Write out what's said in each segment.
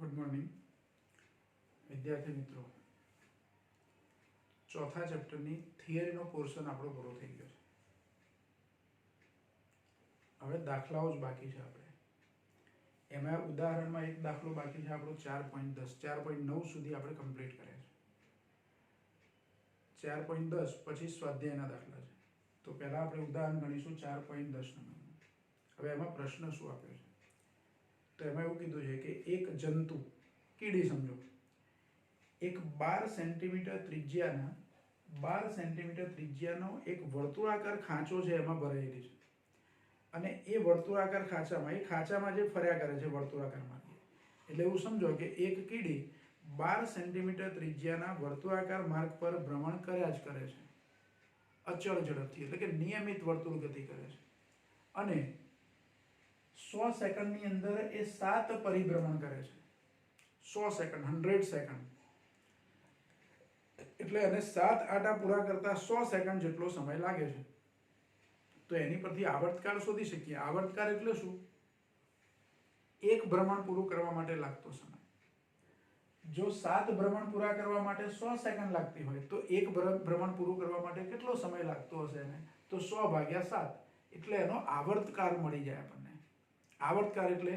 Good morning विद्यार्थी मित्रों। चौथा चैप्टरनी थियरीनो पोर्शन आपणो पूरो थई गयो छे। हवे दाखलाओ ज बाकी छे। आपणे एमां उदाहरणमां एक दाखलो बाकी छे आपणो 4.10 4.9 सुधी आपणे कम्प्लीट कर्या छे। 4.10 पछी स्वाध्यायना दाखला छे। तो पहेला आपणे उदाहरण गणीशुं 4.10 नुं। हवे एमां प्रश्न शुं आप्यो छे तो एमां एवुं कीधुं छे के एक जंतु कीड़ी समझो एक 12 सेंटीमीटर त्रिज्यानो एक वर्तुळाकार खांचो छे एमां भरायेली छे अने ए वर्तुळाकार खांचामां जे फर्या करे छे वर्तुळाकारमां એટલે એવું સમજો કે એક કીડી 12 સેન્ટીમીટર ત્રિજ્યાના વર્તુળાકાર માર્ગ પર ભ્રમણ કર્યા જ કરે છે અચળ ઝડપથી એટલે કે નિયમિત વર્તુળ ગતિ કરે છે અને 100 સેકન્ડની અંદર એ 7 પરિભ્રમણ કરે છે 100 સેકન્ડ 100 સેકન્ડ એટલે એને 7 આટા પૂરા કરતા 100 સેકન્ડ જેટલો સમય લાગે છે। તો એની પરથી આવર્તકાળ શોધી શકીએ। આવર્તકાળ એટલે શું? એક ભ્રમણ પૂરું કરવા માટે લાગતો સમય। જો 7 ભ્રમણ પૂરા કરવા માટે 100 સેકન્ડ લાગતી હોય તો એક ભ્રમણ પૂરું કરવા માટે કેટલો સમય લાગતો હશે એને? તો 100 ભાગ્યા 7 એટલે એનો આવર્તકાળ મળી જાય આપણને। આવર્તકાળ એટલે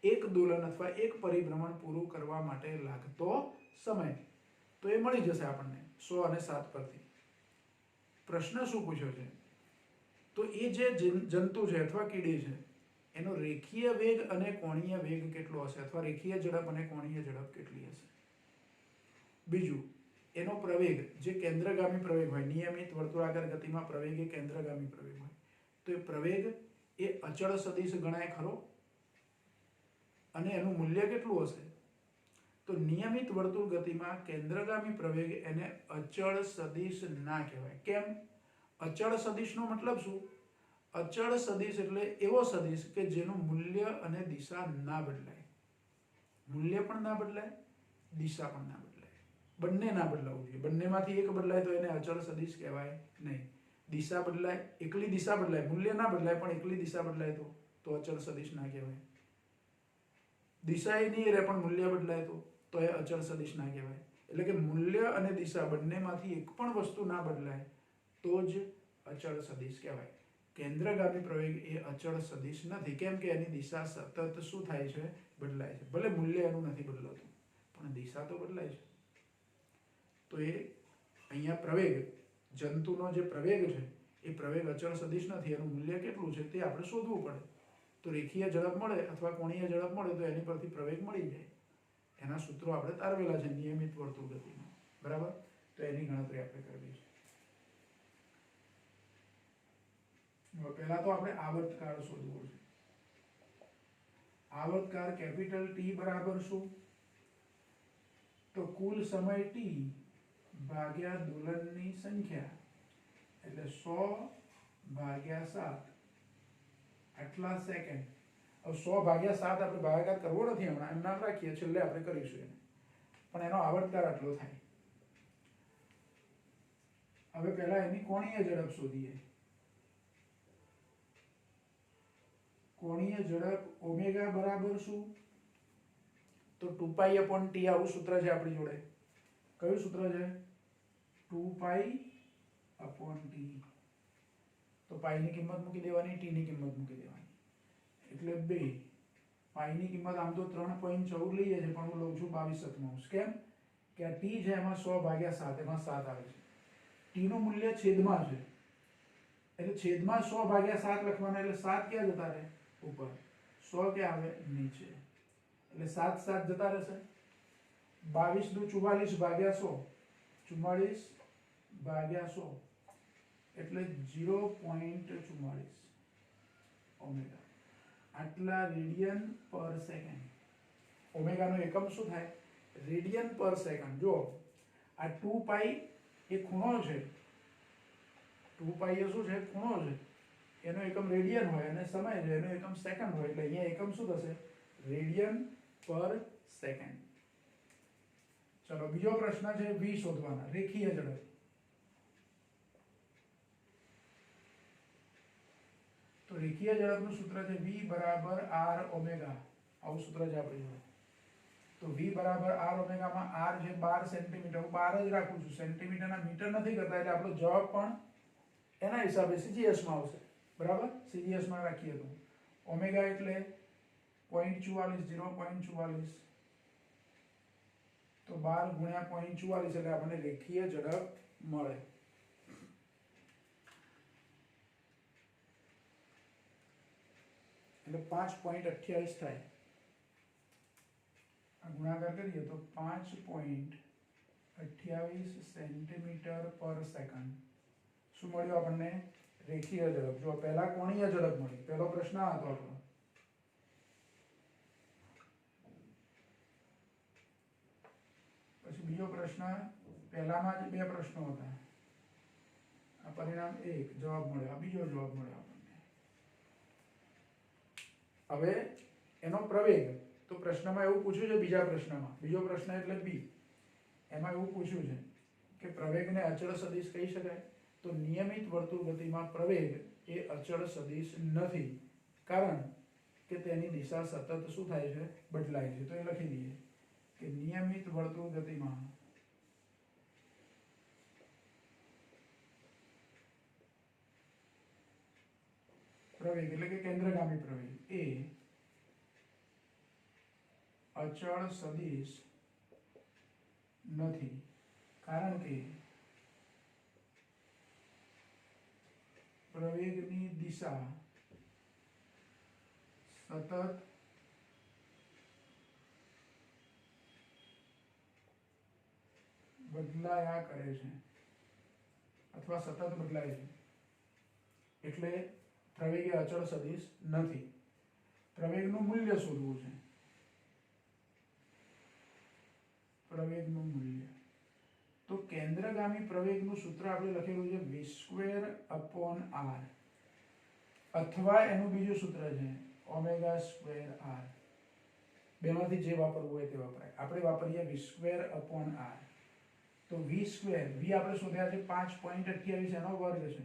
એક દોલન अथवा एक परिभ्रमण पूરું કરવા માટે લાગતો સમય। તો એ મળી જશે આપણને 100 અને 7 પરથી। પ્રશ્ન શું પૂછ્યો છે? તો એ જે જંતુ છે અથવા કીડી છે એનો રેખીય વેગ અને કોણીય વેગ કેટલો હશે અથવા રેખીય ઝડપ અને કોણીય ઝડપ કેટલી હશે? બીજું એનો પ્રવેગ જે કેન્દ્રગામી પ્રવેગ હોય, નિયમિત વર્તુળાકાર ગતિમાં પ્રવેગ એ કેન્દ્રગામી પ્રવેગ હોય તો એ પ્રવેગ એ અચળ સદિશ ગણાય ખરો? અને એનું મૂલ્ય કેટલું હશે? તો નિયમિત વર્તુળ ગતિમાં કેન્દ્રગામી પ્રવેગ એને અચળ સદિશ ના કહેવાય। કેમ? અચળ સદિશનો મતલબ શું? અચળ સદિશ એટલે એવો સદિશ કે જેનું મૂલ્ય અને દિશા ના બદલાય। મૂલ્ય પણ ના બદલાય, દિશા પણ ના બદલાય, બંને ના બદલાવું જોઈએ। બંનેમાંથી એક બદલાય તો એને અચળ સદિશ કહેવાય નહીં। દિશા બદલાય, એકલી દિશા બદલાય, મૂલ્ય ના બદલાય પણ એકલી દિશા બદલાય તો અચળ સદિશ ના કહેવાય। દિશા એ નહીં રહે પણ મૂલ્ય બદલાય તો એ અચળ સદિશ ના કહેવાય। એટલે કે મૂલ્ય અને દિશા બંનેમાંથી એક પણ વસ્તુ ના બદલાય તો જ અચળ સદિશ કહેવાય। કેન્દ્રગામી પ્રવેગ એ અચળ સદિશ નથી। કેમ કે એની દિશા સતત શું થાય છે? બદલાય છે। ભલે મૂલ્ય એનું નથી બદલાતું પણ દિશા તો બદલાય છે। તો એ અહીંયા પ્રવેગ, જંતુનો જે પ્રવેગ છે એ પ્રવેગ અચળ સદિશ નથી। એનું મૂલ્ય કેટલું છે તે આપણે શોધવું પડે। તો રેખીય ઝડપ મળે અથવા કોણીય ઝડપ મળે તો એની પરથી પ્રવેગ મળી જાય। એના સૂત્રો આપણે તારવેલા છે નિયમિત વર્તુળ ગતિમાં, બરાબર? તો એની ગણતરી આપણે કરવી છે। પહેલા તો આપણે આવર્તકાળ શોધવો છે। આવર્તકાળ કેપિટલ T બરાબર શું? તો કુલ સમય T ભાગ્યા દોલનની સંખ્યા એટલે 100 ભાગ્યા 7 આટલા સેકન્ડ। હવે 100 ભાગ્યા 7 આપણે ભાગાકાર કરવો નથી હમણાં, એમ નામ રાખીએ, છેલ્લે આપણે કરીશું એને, પણ એનો આવર્તકાળ આટલો થાય। હવે પહેલા એની કોણીય ઝડપ શોધીએ। કોણીય ઝડપ ઓમેગા બરાબર શું? તો 2π/t આવું સૂત્ર છે આપણી જોડે। કયું સૂત્ર છે? 2π/t। તો પાઈ ની કિંમત મૂકી દેવાની, ટી ની કિંમત મૂકી દેવાની એટલે 2। પાઈ ની કિંમત આમ તો 3.14 લઈએ છે પણ હું લઉં છું 22/7। કેમ કે આ ટી છે એમાં 100 ભાગ્યા 7 એમાં 7 આવે છે। ટી નું મૂલ્ય છેદમાં છે એટલે છેદમાં 100 ભાગ્યા 7 લખવાના એટલે 7 ક્યાં જતા રહે? ઉપર। 100 ક્યાં આવે? નીચે। એટલે 7 7 જતા રહેશે। 22 દુ 44 ભાગ્યા 100, 44 ભાગ્યા 100 એટલે 0.44 ઓમેગા। આટલા રેડિયન પર સેકન્ડ। ઓમેગાનો એકમ શું થાય? રેડિયન પર સેકન્ડ। જો આ 2π એ ખૂણો છે, 2π એ શું છે? ખૂણો છે। એનો એકમ રેડિયન હોય અને સમય છે એનો એકમ સેકન્ડ હોય એટલે અહીંયા એકમ શું થશે? રેડિયન પર સેકન્ડ। ચલો બીજો પ્રશ્ન છે v શોધવાના, રેખીય ઝડપ। તો રેખીય ઝડપનું સૂત્ર છે v બરાબર r ઓમેગા। આવું સૂત્ર છે આપણી જોડે। તો v બરાબર r ઓમેગામાં r છે 12 સેન્ટીમીટર, હું 12 જ રાખું છું, સેન્ટીમીટરના મીટર નથી કરતા, એટલે આપણો જવાબ પણ એના હિસાબે CGS માં આવશે. બરાબર, CGS માં રાખીએ તો ઓમેગા એટલે 0.44 તો 12 ગુણ્યા 0.44 એટલે આપણને રેખીય ઝડપ મળે. એટલે 5.28 થાય. આ ગુણાકાર કરીએ તો 5.28 સેન્ટીમીટર પર સેકન્ડ. શું મળ્યું આપણને? રેખીય ઝડપ. જો પહેલા કોણીય ઝડપ મળી, પહેલો પ્રશ્ન આ હતો આપણો. પછી બીજો પ્રશ્ન, પહેલામાં જ બે પ્રશ્નો હતા. આ પરિણામ 1 જવાબ મળ્યો, આ બીજો જવાબ મળ્યો આપણને. હવે એનો પ્રવેગ, તો પ્રશ્નમાં એવું પૂછ્યું છે, બીજા પ્રશ્નમાં, બીજો પ્રશ્ન એટલે બી, એમાં એવું પૂછ્યું છે કે પ્રવેગને અચળ સદિશ કહી શકાય? તો નિયમિત વર્તુળ ગતિમાં પ્રવેગ એ અચળ સદિશ નથી, કારણ કે તેની દિશા સતત શું થાય છે? બદલાય છે. તો એ લખી દઈએ કે નિયમિત વર્તુળ ગતિમાં પ્રવેગ એટલે કે કેન્દ્રગામી પ્રવેગ એ અચળ સદિશ નથી, કારણ કે પ્રવેગની દિશા સતત બદલાયા કરે છે અથવા સતત બદલાય છે, એટલે પ્રવેગ એ અચળ સદિશ નથી. પ્રવેગનું મૂલ્ય શોધવું છે. પ્રવેગનું મૂલ્ય, તો કેન્દ્રગામી પ્રવેગનું સૂત્ર આપણે લખેલું છે v²/r, અથવા એનું બીજું સૂત્ર છે ω²r. બેમાંથી જે વાપરવું હોય તે વપરાય. આપણે વાપરીએ v²/r. તો v², v આપણે શોધ્યા છે 5.28, એનો વર્ગ છે,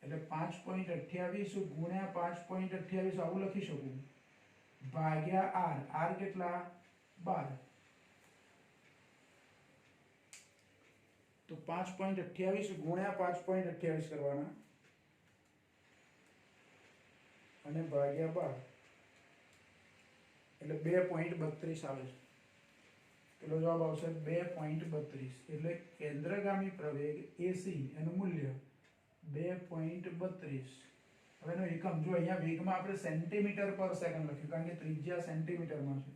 એટલે 5.28 ગુણ્યા 5.28 આવું લખી શકું, ભાગ્યા r. r કેટલા? 12. તો 5.28 ગુણ્યા 5.28 કરવાના અને ભાગ્યા 12, એટલે 2.32 આવે છે. પેલો જવાબ આવશે 2.32. એટલે કેન્દ્રગામી પ્રવેગ AC એનું મૂલ્ય 2.32. હવે એનો એકમ જો અહીંયા વેગમાં આપણે સેન્ટીમીટર પર સેકન્ડ લખ્યું, કારણ કે ત્રિજ્યા સેન્ટીમીટરમાં છે,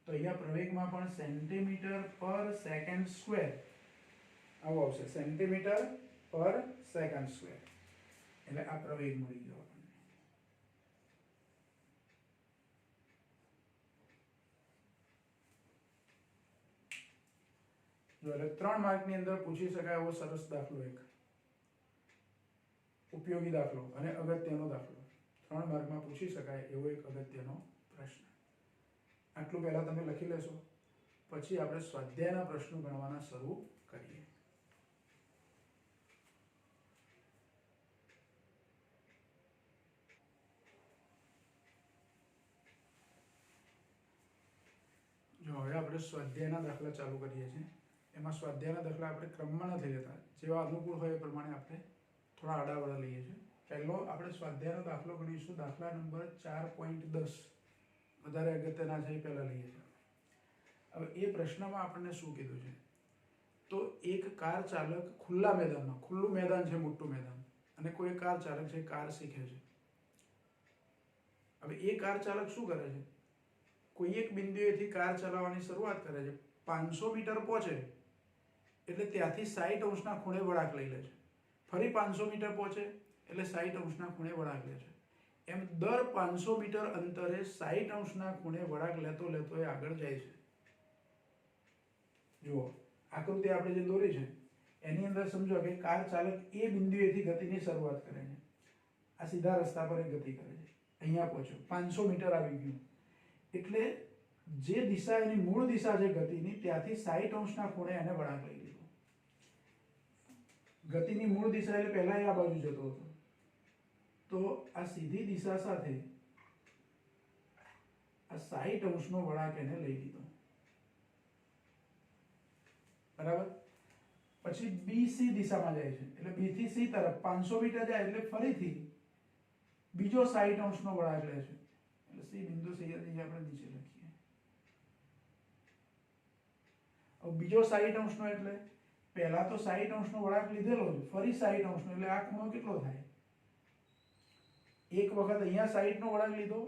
તો અહીંયા પ્રવેગમાં પણ સેન્ટીમીટર પર સેકન્ડ સ્ક્વેર આવું આવશે, સેન્ટીમીટર પર સેકન્ડ સ્ક્વેર. એટલે આ પ્રવેગ મળી ગયો આપણને. જો એટલે 3 માર્કની અંદર પૂછી શકાય એવો સરસ દાખલો, એક ઉપયોગી દાખલો અને અગત્યનો દાખલો. 3 માર્કમાં પૂછી શકાય એવો એક અગત્યનો પ્રશ્ન. આટલું પહેલા તમે લખી લેશો, પછી આપણે સ્વાધ્યાયના પ્રશ્નો ગણવાના શરૂ કરીએ. જો હવે આપણે સ્વાધ્યાયના દાખલા ચાલુ કરીએ છીએ. એમાં સ્વાધ્યાયના દાખલા આપણે ક્રમમાં નથી લેતા, જેવા અનુકૂળ હોય એ પ્રમાણે આપણે થોડા આડાવડા લઈએ છીએ. પહેલો આપણે સ્વાધ્યાયનો દાખલો ગણીશું, દાખલા નંબર 4.10. વધારે અગત્યના છે એ પહેલા લઈએ છીએ. હવે એ પ્રશ્નમાં આપણને શું કીધું છે? તો એક કાર ચાલક ખુલ્લા મેદાનમાં, ખુલ્લું મેદાન છે, મોટું મેદાન, અને કોઈ કાર ચાલક છે, કાર શીખે છે. હવે એ કાર ચાલક શું કરે છે? કોઈ એક બિંદુએથી કાર ચલાવવાની શરૂઆત કરે છે, 500 મીટર પહોંચે એટલે ત્યાંથી 60 અંશના ખૂણે વળાંક લઈ લે છે. ફરી 500 મીટર પહોંચે એટલે 60 અંશના ખૂણે વળાંક લે છે. એમ દર 500 મીટર અંતરે 60 અંશના ખૂણે વળાંક લેતો લેતો એ આગળ જાય છે. જુઓ આકૃતિ આપણે જે દોરી છે એની અંદર સમજો કે કાર ચાલક એ બિંદુએથી ગતિની શરૂઆત કરે છે. આ સીધા રસ્તા પર ગતિ કરે છે, અહીંયા પહોંચ્યો, 500 મીટર આવી ગયું, એટલે જે દિશા એની મૂળ દિશા છે ગતિની, ત્યાંથી 60 અંશના ખૂણે એને વળાંક લઈ લીધો. ગતિની મૂળ દિશા એટલે પહેલા આ બાજુ જતો હતો, તો આ સીધી દિશા સાથે આ 60 અંશનો વળાંક એને લઈ લીધો. બરાબર. પછી BC દિશામાં જાય છે એટલે B થી C તરફ 500 મીટર જાય એટલે ફરીથી બીજો 60 અંશનો વળાંક લે છે એટલે C બિંદુ C આપણે નીચે લખીએ. હવે બીજો 60 અંશનો એટલે પહેલા તો 60 અંશનો વળાંક લીધેલો છે, ફરી 60 અંશનો એટલે આ ખૂણો કેટલો થાય? એક વખત અહીંયા 60 નો વળાંક લીધો,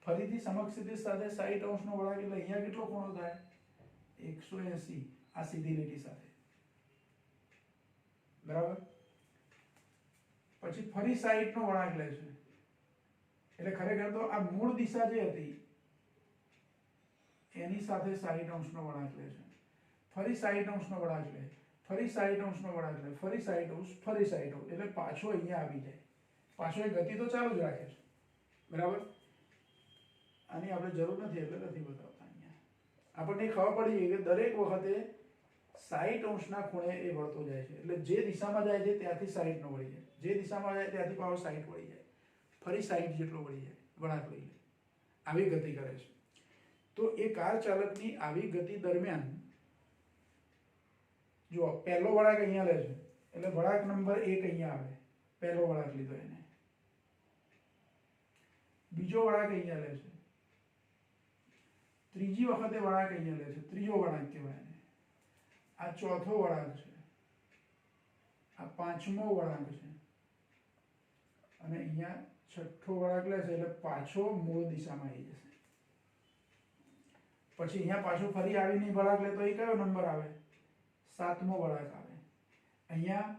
ફરીથી સમક્ષ ક્ષિતિજ સાથે 60 અંશનો વળાંક એટલે અહીંયા કેટલો ખૂણો થાય? 180 આ સીધી લીટી સાથે. બરાબર. પછી ફરી 60 નો વળાંક લે છે એટલે ખરેખર તો આ મૂળ દિશા જે હતી એની સાથે 60 અંશનો વળાંક લે છે. ફરી 60 અંશનો વળાંક લે, ફરી 60 અંશનો વળાંક લે, ફરી 60 અંશ, ફરી 60 અંશ એટલે પાછો અહીંયા આવી જાય. પાછો એ ગતિ તો ચાલુ જ રાખે છે. બરાબર. આની આપણે જરૂર નથી એટલે નથી બતાવતા. અહીંયા આપણને ખબર પડી ગઈ કે દરેક વખતે 60 અંશના ખૂણે એ વળતો જાય છે એટલે જે દિશામાં જાય છે ત્યાંથી 60 નો વળી જાય, જે દિશામાં જાય ત્યાંથી પાછો 60 વળી જાય, ફરી 60 જેટલો વળી જાય, વળાંક લઈ લે, આવી ગતિ કરે છે. તો એ કાર ચાલકની આવી ગતિ દરમિયાન જો પહેલો વળાંક અહીંયા લે છે એટલે વળાંક નંબર 1 અહીંયા આવે, પહેલો વળાંક લીધો એને. બીજો વળાંક અહીંયા લે છે, ત્રીજી વખતે વળાંક અહીંયા લે છે, ત્રીજો વળાંક કહેવાય એને. આ ચોથો વળાંક છે, આ પાંચમો વળાંક છે અને અહીંયા છઠ્ઠો વળાંક લે છે એટલે પાછો મૂળ દિશામાં આવી જશે. પછી અહીંયા પાછો ફરી આવીને વળાંક લે તો એ કયો નંબર આવે? 7મો વળાંક આવે. અહીંયા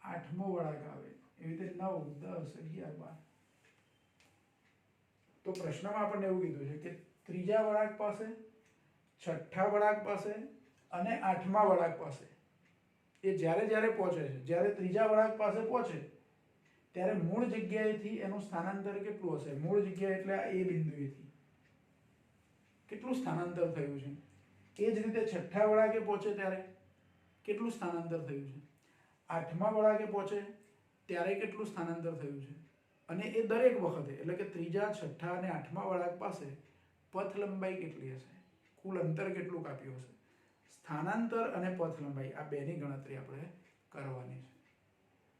8મો વળાંક આવે. એવી રીતે 9, 10, 11, 12. તો પ્રશ્નમાં આપણને એવું કીધું છે કે ત્રીજા વળાંક પાસે, છઠ્ઠા વળાંક પાસે અને 8મા વળાંક પાસે એ જ્યારે જ્યારે પહોંચે છે, જ્યારે ત્રીજા વળાંક પાસે પહોંચે ત્યારે મૂળ જગ્યાએથી એનું સ્થાનાંતર કેટલું હશે? મૂળ જગ્યા એટલે આ એ બિંદુએથી કેટલું સ્થાનાંતર થયું છે. એ જ રીતે છઠ્ઠા વળાંકે પહોંચે ત્યારે કેટલું સ્થાનાંતર થયું છે, 8મા વળાંકે પહોંચે ત્યારે કેટલું સ્થાનાંતર થયું છે. અને એ દરેક વખતે એટલે કે ત્રીજા, છઠ્ઠા અને 8મા વળાંક પાસે પથ લંબાઈ કેટલી હશે, કુલ અંતર કેટલું કાપ્યું હશે. સ્થાનાંતર અને પથ લંબાઈ આ બેની ગણતરી આપણે કરવાની છે.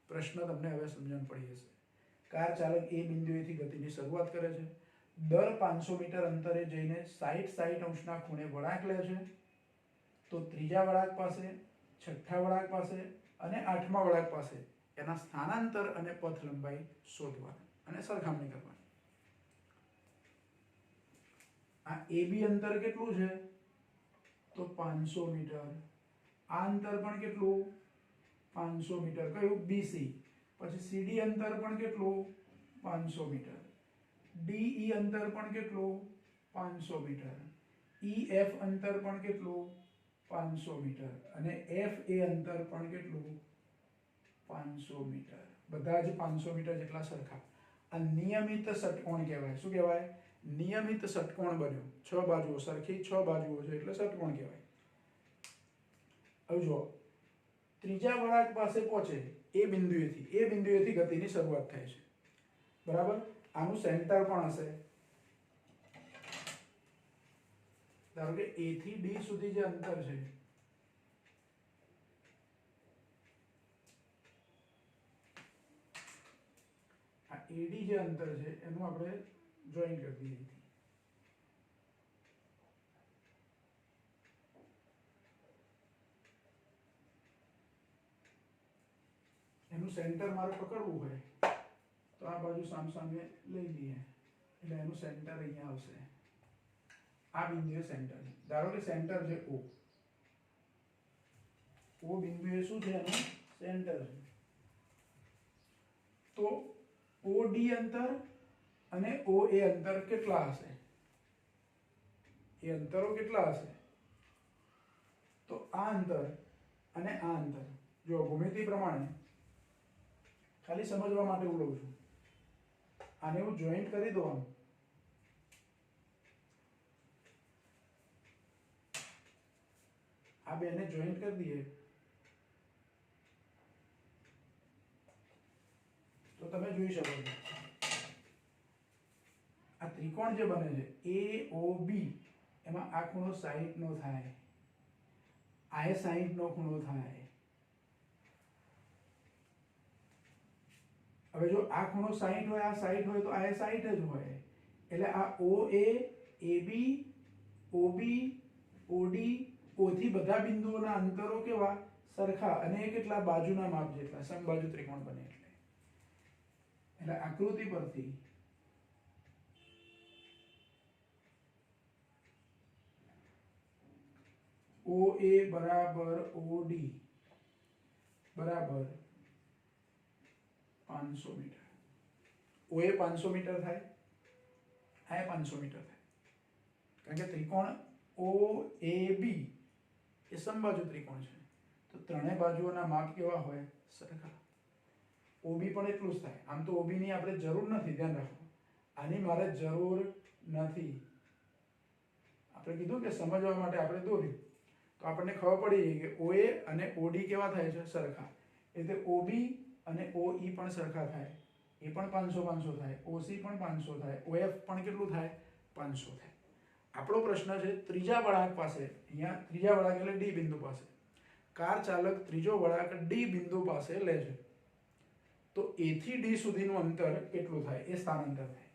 પ્રશ્ન તમને હવે સમજણ પડી હશે. કાર ચાલક એ બિંદુએથી ગતિની શરૂઆત કરે છે, દર 500 મીટર અંતરે જઈને 60 અંશના ખૂણે વળાંક લે છે. તો ત્રીજા વળાંક પાસે, છઠ્ઠા વળાંક પાસે અને 8મા વળાંક પાસે એના સ્થાનાંતર અને પથ લંબાઈ શોધવાની અને સરખામણી કરવાની. આ AB અંતર કેટલું છે? તો 500 મીટર. આ અંતર પણ કેટલું? 500 મીટર. કયું? BC. પછી CD અંતર પણ કેટલું? 500 મીટર. DE અંતર પણ કેટલું? 500 મીટર. EF અંતર પણ કેટલું? 500 મીટર. અને FA અંતર પણ કેટલું? 500 મીટર. બધા જ 500 મીટર જેટલા સરખા. આ નિયમિત ષટકોણ કહેવાય. શું કહેવાય? નિયમિત ષટકોણ બન્યો. 6 બાજુઓ સરખી, 6 બાજુઓ છે એટલે ષટકોણ કહેવાય. હવે જો ત્રીજા વળાંક પાસે પહોંચે એ બિંદુએથી ગતિની શરૂઆત થાય છે. બરાબર. આનું સેન્ટર પણ હશે. ધારો કે A થી D સુધી જે અંતર છે આ AD જે અંતર છે એનું આપણે જોઈન કરી દઈએ. એનું સેન્ટર મારે પકડવું હોય તો આ બાજુ સામસામે લઈ લઈએ એટલે એનું સેન્ટર અહીંયા આવશે. આ બિંદુએ સેન્ટર છે. ધારો કે સેન્ટર છે O બિંદુએ શું છે? એનું સેન્ટર છે. તો OD અંતર અને OA અંતર કેટલા હશે? એ અંતરો કેટલા હશે? તો આ અંતર અને આ અંતર જો ભૂમિતિ પ્રમાણે ખાલી સમજવા માટે હું લઉં છું. આને હું જોઈન્ટ કરી દઉં. આ બેને જોઈન્ટ કરી દઈએ તો તમે જોઈ શકો છો આ ત્રિકોણ જે બને છે AOB એમાં આ ખૂણો 60 નો થાય, આ 60 નો ખૂણો થાય। હવે જો આ ખૂણો 60 હોય, આ 60 હોય, તો આ 60 જ હોય। એટલે આ OA, AB, OB, OD, O થી બધા બિંદુઓના અંતરો કેવા સરખા, અને એ કેટલા બાજુના માપ જેટલા, સમબાજુ ત્રિકોણ બને। એટલે આકૃતિ પરથી OA બરાબર OD બરાબર 500 મીટર। OA 500 મીટર થાય, આ 500 મીટર થાય, કારણ કે ત્રિકોણ OAB એ સમબાજુ ત્રિકોણ છે, તો ત્રણેય બાજુઓના માપ કેવા હોય સરખા। OB પણ એટલું જ થાય। આમ તો OB ની આપણે જરૂર નથી, ધ્યાન રાખો, આની મારે જરૂર નથી। આપણે કીધું કે સમજવા માટે આપણે દોર્યું, તો આપણને ખબર પડી ગઈ કે OA અને OD કેવા થાય છે સરખા, એટલે OB અને OE પણ સરખા થાય, એ પણ 500 500 થાય, OC પણ 500 થાય, OF પણ કેટલું થાય 500 થાય। આપણો પ્રશ્ન છે ત્રીજા વળાંક પાસે, અહીંયા ત્રીજા વળાંક એટલે D બિંદુ પાસે, કાર ચાલક ત્રીજો વળાંક D બિંદુ પાસે લે છે, તો A થી D સુધીનું અંતર કેટલું થાય એ સ્થાનાંતર થાય।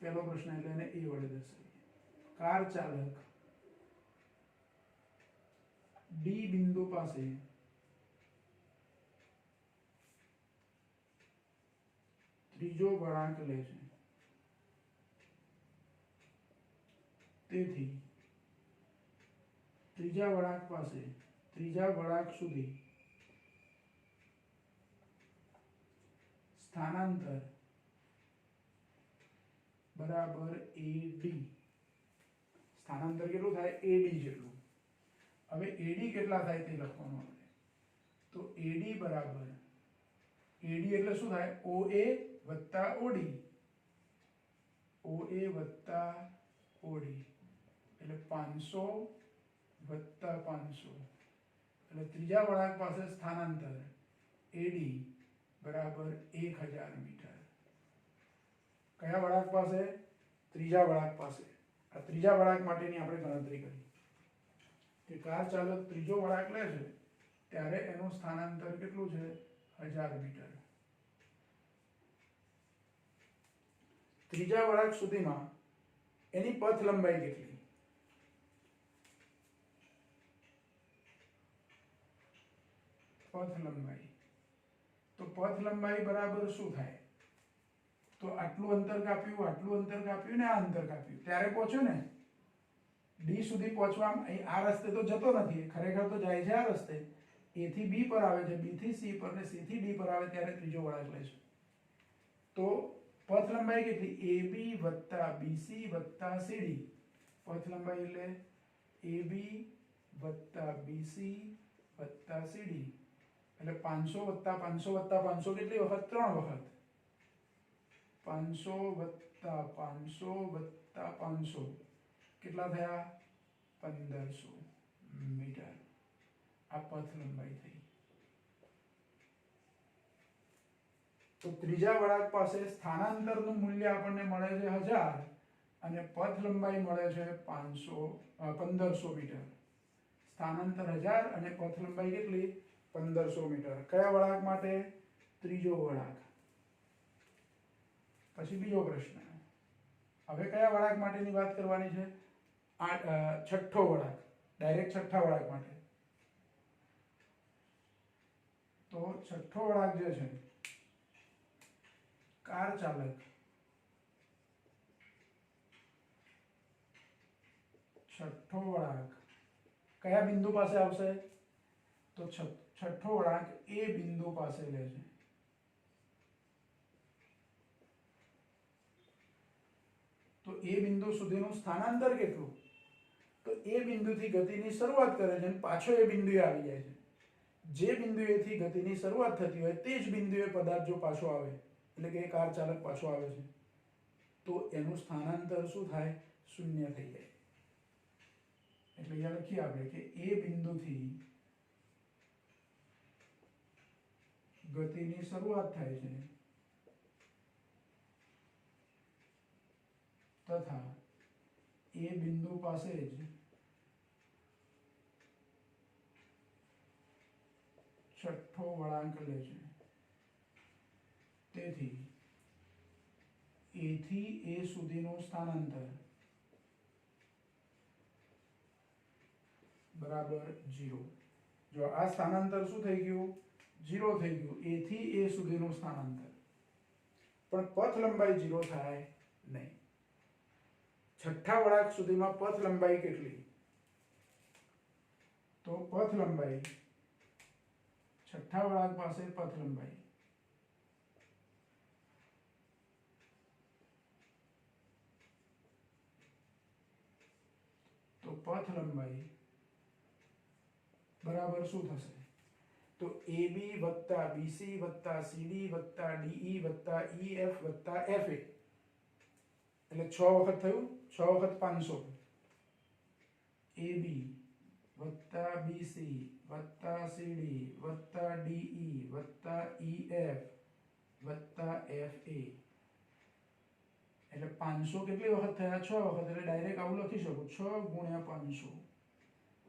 પહેલો પ્રશ્ન એટલે એને A વડે દર્શાવીએ। કાર ચાલક D બિંદુ પાસે ત્રીજો વળાંક લે છે, તેથી ત્રીજા વળાંક પાસે ત્રીજા વળાંક સુધી સ્થાનાંતર બરાબર AD। સ્થાનાંતર કેટલું થાય AD જેટલું। હવે AD કેટલા થાય તે લખવાનું આપણે, તો AD બરાબર, AD એટલે શું થાય OA વત્તા OD, OA વત્તા OD એટલે 500 વત્તા 500, એટલે ત્રીજા વળાંક પાસે સ્થાનાંતર AD બરાબર 1000 મીટર। કયા વળાંક પાસે? ત્રીજા વળાંક પાસે। આ ત્રીજા વળાંક માટેની આપણે ગણતરી કરી કે કાર ચાલક ત્રીજો વળાંક લે છે ત્યારે એનું સ્થાનાંતર કેટલું છે 1000 મીટર। ત્રીજા વળાંક સુધીમાં એની પથ લંબાઈ કેટલી? પથ લંબાઈ, તો પથ લંબાઈ બરાબર શું થાય? તો આટલું અંતર કાપ્યું, આટલું અંતર કાપ્યું ને આ અંતર કાપ્યું, ત્યારે પહોંચ્યો ને D સુધી પહોંચવામાં। આ રસ્તે તો જતો નથી, ખરેખર તો જાય છે આ રસ્તે, A થી B પર આવે છે, B થી C પર ને C થી D પર આવે, ત્યારે ત્રીજો વળાંક લે છે। તો પથ લંબાઈ કેટલી? AB વત્તા BC વત્તા CD। પથ લંબાઈ એટલે AB વત્તા BC વત્તા CD, એટલે 500 વત્તા 500 વત્તા 500 કેટલી વખત? 3 વખત। 500 વત્તા 500 વત્તા 500 કેટલા થયા? 1500 મીટર। આ પથ લંબાઈ થઈ। તો ત્રીજા વળાંક પાસે સ્થાનાંતરનું મૂલ્ય આપણને મળે છે 1000 અને પથ લંબાઈ મળે છે 1500 મીટર। સ્થાનાંતર 1000 અને પથ લંબાઈ કેટલી? 1500 મીટર। કયા વળાંક માટે? ત્રીજો વળાંક। પછી બીજો પ્રશ્ન, હવે કયા વળાંક માટેની વાત કરવાની છે? છઠ્ઠો વળાંક, ડાયરેક્ટ છઠ્ઠા વળાંક માટે। તો છઠ્ઠો વળાંક જે છે, કાર ચાલક છઠ્ઠો વળાંક કયા બિંદુ પાસે આવશે? તો છઠ્ઠો વળાંક A બિંદુ પાસે લે છે। તો A બિંદુ સુધીનું સ્થાનાંતર કેટલું? તો A બિંદુથી ગતિની શરૂઆત કરે છે અને પાછો એ બિંદુએ આવી જાય છે। જે બિંદુએથી ગતિની શરૂઆત થતી હોય તે જ બિંદુએ પદાર્થ જો પાછો આવે, એટલે કે કાર ચાલક પાછો આવે છે, તો એનું સ્થાનાંતર શું થાય? 0 થઈ જાય। એટલે અહીંયા લખીએ આપણે કે A બિંદુથી ગતિની શરૂઆત થાય છે તથા એ બિંદુ પાસે જ છઠ્ઠો વળાંક લે છે, તેથી એ થી એ સુધીનું સ્થાનાંતર બરાબર 0. જો આ સ્થાનાંતર શું થઈ ગયું? 0 થઈ ગયું. એ થી એ સુધીનું સ્થાનાંતર. પણ પથ લંબાઈ 0 થાય નહીં. છઠ્ઠા વળાંક સુધીમાં પથ લંબાઈ કેટલી? તો પથ લંબાઈ છઠ્ઠા વળાંક પાસે પથ લંબાઈ તો પથ લંબાઈ બરાબર શું થશે? તો AB વત્તા BC વત્તા CD વત્તા DE વત્તા EF વત્તા FA, એટલે 6 વખત થયું. 6 વખત 500. AB વત્તા BC વત્તા CD વત્તા DE વત્તા EF વત્તા FA, એટલે 500 કેટલી વખત થયા? 6 વખત. એટલે ડાયરેક્ટ આવું લખી શકું, 6 ગુણ્યા 500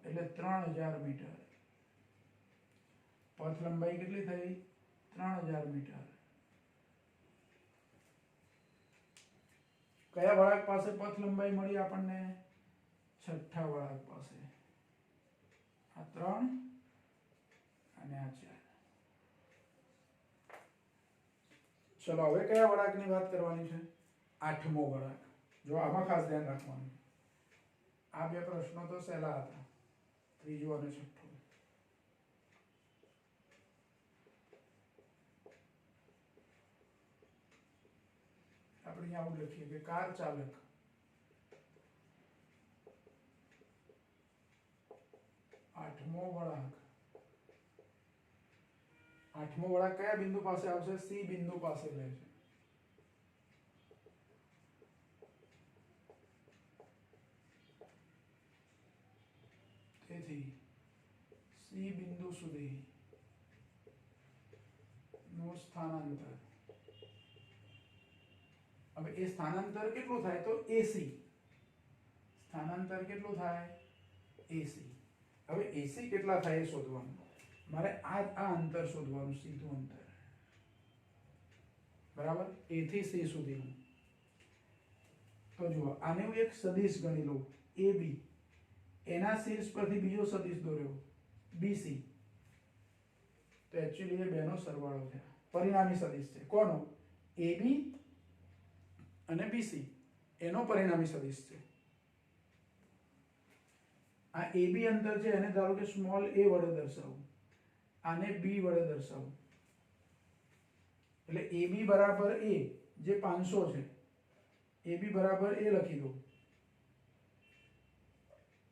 એટલે 3000 મીટર. પથ લંબાઈ કેટલી થઈ? 3000 મીટર. કયા વળાંક પાસે પથ લંબાઈ મળી આપણને? છઠ્ઠા વળાંક પાસે. આ 3 અને આ 4. ચલો હવે કયા વળાંકની વાત કરવાની છે? આઠમો વળાંક. જો આમાં ખાસ ધ્યાન રાખવાનું. આ બે પ્રશ્નો તો સહેલા હતા, ત્રીજો અને છઠ્ઠો. આપણે આવું લખીએ કે કાર ચાલક આઠમો વળાંક. આઠમો વળાંક કયા બિંદુ પાસે આવશે? સી બિંદુ પાસે લે છે. તેથી સી બિંદુ સુધી નું સ્થાનાંતર. હવે એ સ્થાનાંતર કેટલું થાય? તો AC. સ્થાનાંતર કેટલું થાય? AC. હવે AC કેટલા થાય એ શોધવાનું. મારે આ અંતર શોધવાનું, સીધું અંતર. બરાબર? A થી C સુધીનું. તો જુઓ, આને હું એક સદિશ ગણી લઉં, AB. એના શીર્ષ પરથી બીજો સદિશ દોર્યો, BC. તો એક્ચ્યુઅલી એ બેનો સરવાળો છે, પરિણામી સદિશ છે. કોનો? AB અને BC, એનો પરિણામી સદિશ છે. આ AB અંતર છે, એને ધારો કે સ્મોલ a વડે દર્શાવું, આને B વડે દર્શાવું. એટલે AB બરાબર A, જે 500 છે, AB બરાબર A લખી દો.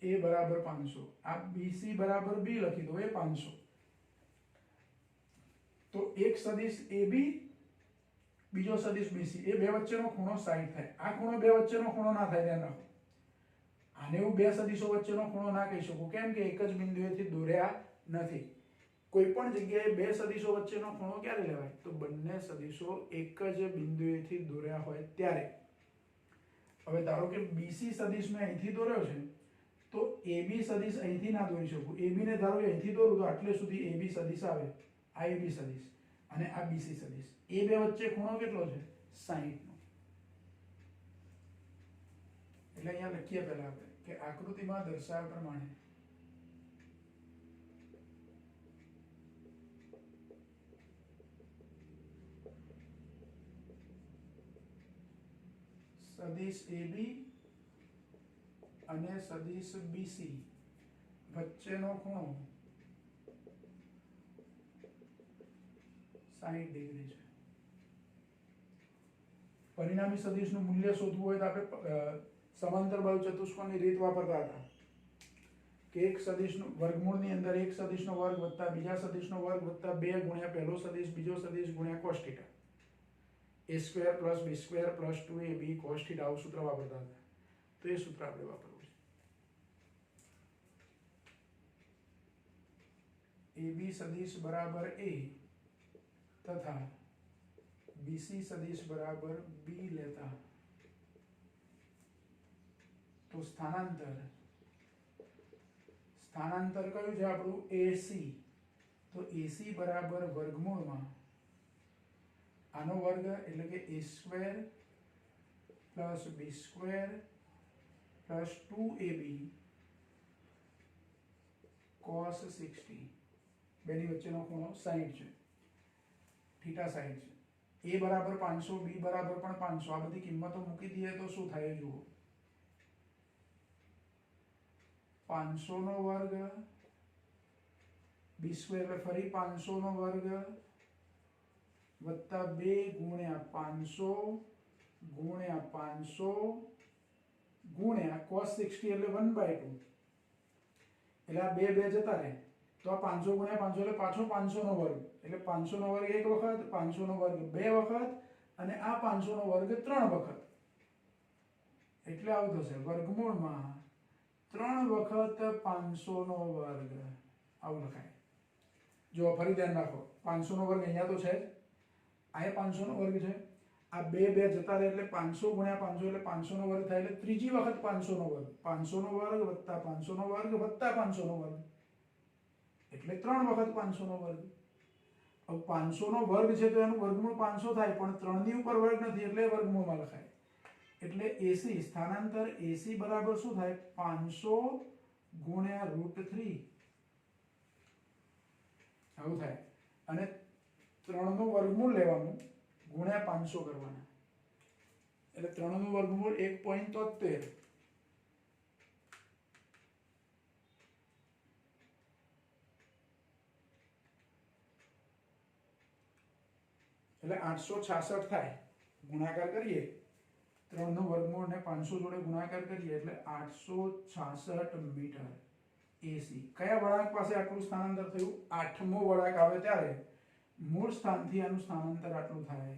A બરાબર 500. આ BC બરાબર B લખી દો, એ 500. તો એક સદિશ AB, બીજો સદિશ BC, એ બે વચ્ચેનો ખૂણો 60 થાય. આ ખૂણો બે વચ્ચેનો ખૂણો ના થાય, ધ્યાન રાખો. આને હું બે સદિશો વચ્ચેનો ખૂણો ના કહી શકું, કેમ કે એક જ બિંદુએથી દોર્યા નથી. કોઈ પણ જગ્યાએ બે સદિશો વચ્ચેનો ખૂણો ક્યારે લેવાય? તો બંને સદિશો એક જ બિંદુએથી દોર્યા હોય ત્યારે. હવે ધારો કે BC સદિશ મેં અહીંથી દોર્યો છે, તો AB સદિશ અહીંથી ના દોરી શકું. AB ને ધારો કે અહીંથી દોરું તો આટલે સુધી AB સદિશ આવે, આ AB સદિશ અને આ BC સદિશ. એ બે વચ્ચે ખૂણો કેટલો છે? 60 નો. એટલે અહીંયા લખીએ પહેલા આપણે કે આકૃતિમાં દર્શાવ્યા પ્રમાણે સદિશ AB અને સદિશ BC વચ્ચેનો ખૂણો 60 ડિગ્રી છે. પરિણામી સદિશનું મૂલ્ય શોધવું હોય તો આપણે સમાંતર બાહુ ચતુષ્કોણની રીત વાપરતા હતા કે એક સદિશનું વર્ગમૂળની અંદર એક સદિશનો વર્ગ વત્તા બીજા સદિશનો વર્ગ વત્તા 2 ગુણ્યા પહેલો સદિશ બીજો સદિશ ગુણ્યા cos θ. a² + b² + 2ab cos θ આવું સૂત્ર વાપરતા હતા. તો એ સૂત્ર આપણે વાપરવું છે. AB સદિશ બરાબર A તથા BC સદિશ બરાબર B લેતા, તો તો સ્થાનાંતર કયું છે આપણું એસી, તો એસી બરાબર વર્ગમૂળમાં આનો વર્ગ એટલે કે a square plus b square plus 2ab cos 60, બેની વચ્ચેનો ખૂણો 60 છે, થીટા 60 છે। a બરાબર 500, b બરાબર પણ 500, આ બધી કિંમતો મૂકી દઈએ તો શું થાય જુઓ, 500 નો વર્ગ b સ્ક્વેર એટલે ફરી 500 નો વર્ગ વત્તા 2 ગુણ્યા 500 ગુણ્યા 500 ગુણ્યા cos 60 એટલે 1/2, એટલે આ 2 જતા રહે તો આ 500 ગુણ્યા 500 એટલે પાછો 500 નો વર્ગ, એટલે 500 નો વર્ગ એક વખત, 500 નો વર્ગ બે વખત અને આ 500 નો વર્ગ 3 વખત, એટલે આવું થશે વર્ગમૂળમાં 3 વખત 500 નો વર્ગ, આવું લખાય। જો ફરી ધ્યાન રાખો, 500 નો વર્ગ અહીંયા તો છે જ, આ 500 નો વર્ગ છે, આ 2 જતા રહે એટલે 500 ગુણ્યા 500 એટલે 500 નો વર્ગ થાય, એટલે ત્રીજી વખત 500 નો વર્ગ, 500 નો વર્ગ વત્તા 500 નો વર્ગ વત્તા 500 નો વર્ગ, એટલે 3 વખત 500 નો વર્ગ। હવે 500 નો વર્ગ છે તો એનું વર્ગમૂળ 500 થાય, પણ 3 ની ઉપર વર્ગ નથી એટલે વર્ગમૂળમાં લખાય, એટલે એસી સ્થાનાંતર એસી બરાબર શું થાય, 500 ગુણ્યા √3 આવું થાય, અને 3 નું વર્ગમૂળ લેવાનું ગુણ્યા 500 કરવાના, એટલે 3 નું વર્ગમૂળ 1.73, એટલે 866 થાય, ગુણાકાર કરીએ 3 નું વર્ગમૂળ ને 500 જોડે ગુણાકાર કરીએ એટલે 866 મીટર એસી। કયા વળાંક પાસે આટલું સ્થાનાંતર થયું, 8મો વળાંક આવે ત્યારે મૂળ સ્થાનથી આનું સ્થાનાંતર આટલું થાય,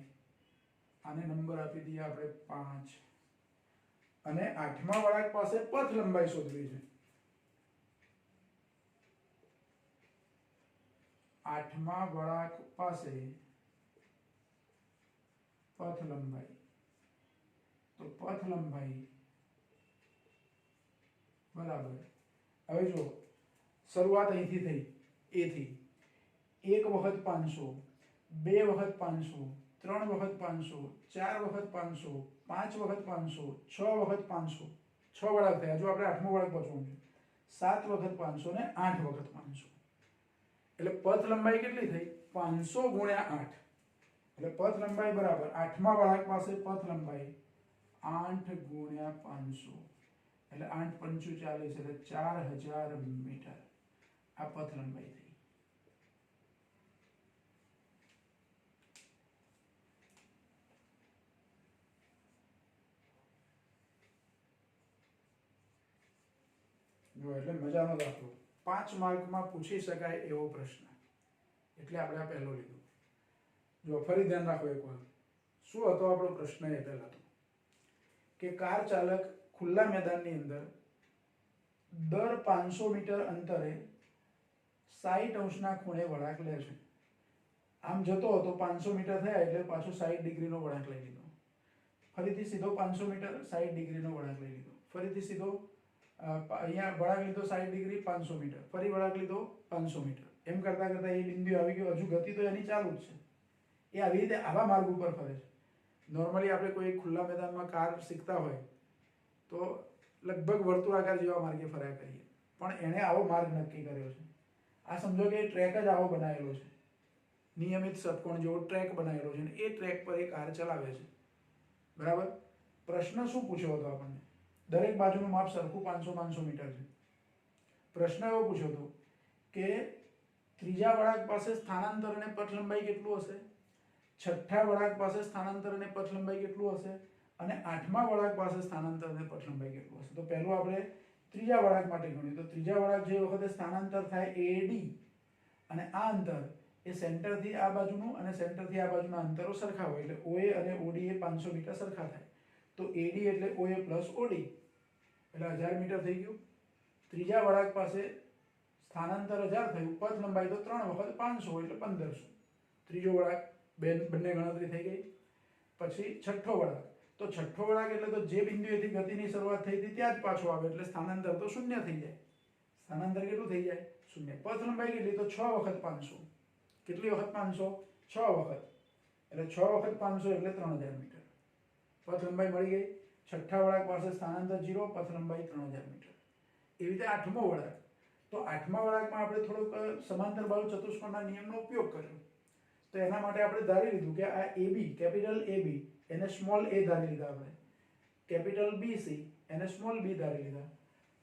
આને નંબર આપી દઈએ આપણે 5, અને 8મા વળાંક પાસે પથ લંબાઈ શોધવી છે, 8મા વળાંક પાસે પથ લંબાઈ, તો પથ લંબાઈ બરાબર, હવે જો શરૂઆત અહીંથી થઈ a થી, એક વખત 500, બે વખત 500, 3 વખત 500, 4 વખત 500, 5 વખત 500, 6 વખત 500, 6 વળાંક થયા, જો આપણે 8મો વળાંક પહોંચવું છે, 7 વખત 500 ને 8 વખત 500, એટલે પથ લંબાઈ કેટલી થઈ, 500 ગુણ્યા 8, એટલે પથ લંબાઈ બરાબર 8મા વળાંક પાસે પથ લંબાઈ 8 ગુણ્યા 500, એટલે 8 × 5 = 40, એટલે 4000 મીટર આ પથ લંબાઈ થઈ। જો એટલે મજાનો દાખલો, 5 માર્કમાં પૂછી શકાય એવો પ્રશ્ન, એટલે આપણે આ પહેલો લીધો। જો ફરી ધ્યાન રાખો એકવાર, શું હતો આપણો પ્રશ્ન, એ પહેલા તો કે કાર ચાલક ખુલ્લા મેદાનની અંદર દર 500 મીટર અંતરે 60° ખૂણે વળાંક લે છે, આમ જતો હતો 500 મીટર થયા એટલે પાછો 60 ડિગ્રીનો વળાંક લઈ લીધો, ફરીથી સીધો 500 મીટર 60 ડિગ્રીનો વળાંક લઈ લીધો, ફરીથી સીધો અહીંયા વળાંક લીધો 60 ડિગ્રી 500 મીટર, ફરી વળાંક લીધો 500 મીટર, એમ કરતા કરતા એ બિંદુ આવી ગયો, હજુ ગતિ તો એની ચાલુ જ છે, એ આવી રીતે આવા માર્ગ ઉપર ફરે છે। નોર્મલી આપણે કોઈ ખુલ્લા મેદાનમાં કાર શીખતા હોય તો લગભગ વર્તુળાકાર જેવા માર્ગે ફર્યા કરીએ, પણ એણે આવો માર્ગ નક્કી કર્યો છે, આ સમજો કે ટ્રેક જ આવો બનાવેલો છે, નિયમિત ષટકોણ જેવો ટ્રેક બનાવેલો છે, અને એ ટ્રેક પર એ કાર ચલાવે છે, બરાબર। પ્રશ્ન શું પૂછ્યો હતો આપણને, દરેક બાજુનું માપ સરખું 500 મીટર છે, પ્રશ્ન એવો પૂછ્યો હતો કે ત્રીજા વળાંક પાસે સ્થાનાંતર અને પથ લંબાઈ કેટલું હશે, છઠ્ઠા વળાંક પાસે સ્થાનાંતર અને પથ લંબાઈ કેટલું હશે, અને 8મા વળાંક પાસે સ્થાનાંતર અને પથ લંબાઈ કેટલું હશે। તો પહેલું આપણે ત્રીજા વળાંક માટે ગણ્યું, તો ત્રીજા વળાંક જે વખતે સ્થાનાંતર થાય AD, અને આ અંતર એ સેન્ટરથી આ બાજુનું અને સેન્ટરથી આ બાજુના અંતરો સરખા હોય, એટલે OA અને OD એ 500 મીટર સરખા થાય, તો AD એટલે OA પ્લસ OD, એટલે 1000 મીટર થઈ ગયું। ત્રીજા વળાંક પાસે સ્થાનાંતર 1000 થયું, પથ લંબાઈ તો 3 વખત 500 એટલે 1500, ત્રીજો વળાંક બંને ગણતરી થઈ ગઈ। પછી છઠ્ઠો વળાંક, તો છઠ્ઠો વળાંક એટલે તો જે બિંદુએથી ગતિની શરૂઆત થઈ હતી ત્યાં જ પાછો આવે, એટલે સ્થાનાંતર તો શૂન્ય થઈ જાય. સ્થાનાંતર કેટલું થઈ જાય? શૂન્ય. પથ લંબાઈ કેટલી? તો 6 વખત 500. કેટલી વખત 500? 6 વખત. એટલે 6 વખત 500 એટલે 3000 મીટર. પથ લંબાઈ મળી ગઈ. છઠ્ઠા વળાંક પાસે સ્થાનાંતર 0, પથ લંબાઈ 3000 મીટર. એવી રીતે આઠમો વળાંક. તો આઠમા વળાંકમાં આપણે થોડોક સમાંતર બાહુ ચતુષ્કોણના નિયમનો ઉપયોગ કર્યો. તો એના માટે આપણે ધારી લીધું કે આ AB, કેપિટલ AB એને સ્મોલ a ધારી લીધા આપણે. કેપિટલ BC એને સ્મોલ b ધારી લીધા.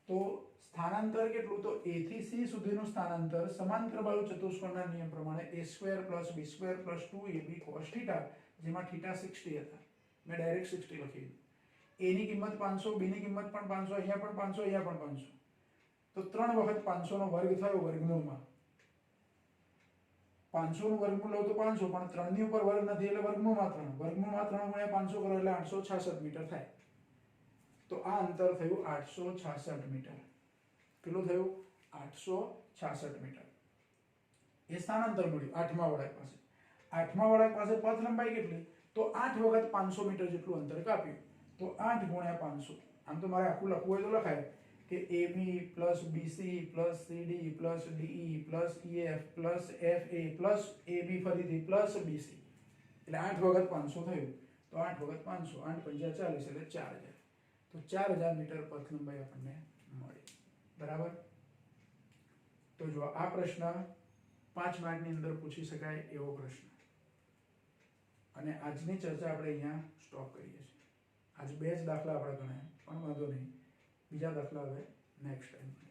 તો સ્થાનાંતર કેટલું? તો A થી C સુધીનું સ્થાનાંતર સમાંતર બાહુ ચતુષ્કોણના નિયમ પ્રમાણે a² + b² + 2ab cos θ, જેમાં θ 60 હતા. મેં ડાયરેક્ટ 60 લખી દીધું. A ની કિંમત 500, B ની કિંમત પણ 500, અહીંયા પણ 500, અહીંયા પણ 500. તો 3 વખત 500 નો વર્ગ થયો વર્ગમૂળમાં. 500 નું વર્ગમૂળ લો તો 500, પણ 3 ની ઉપર વર્ગ નથી એટલે વર્ગમૂળમાં 3. વર્ગમૂળમાં 3 × 500 કરો એટલે 866 મીટર થાય. તો આ અંતર થયું 866 મીટર. કેટલું થયું? 866 મીટર. એ સ્થાનાંતર મળ્યું આઠમા વળાંક પાસે. આઠમા વળાંક પાસે પથ લંબાઈ કેટલી? તો 8 વખત 500 મીટર જેટલું અંતર કાપ્યું. તો 8 × 500. આમ તો મારે આખું લખવું હોય તો લખાય કે AB + BC + CD + DE + EF + FA + AB ફરીથી + BC. એટલે 8 વખત 500 થયું. તો 8 વખત 500, 8 × 5 = 40 એટલે 4000. તો 4000 મીટર પથ લંબાઈ આપણને મળી. બરાબર? તો જો આ પ્રશ્ન 5 માર્કની અંદર પૂછી શકાય એવો પ્રશ્ન. અને આજની ચર્ચા આપણે અહીંયા સ્ટોપ કરીએ છીએ. આજ 2 જ દાખલા આપણે ગણાય, પણ વાંધો નહીં, બીજા દાખલા હવે નેક્સ્ટ ટાઈમ.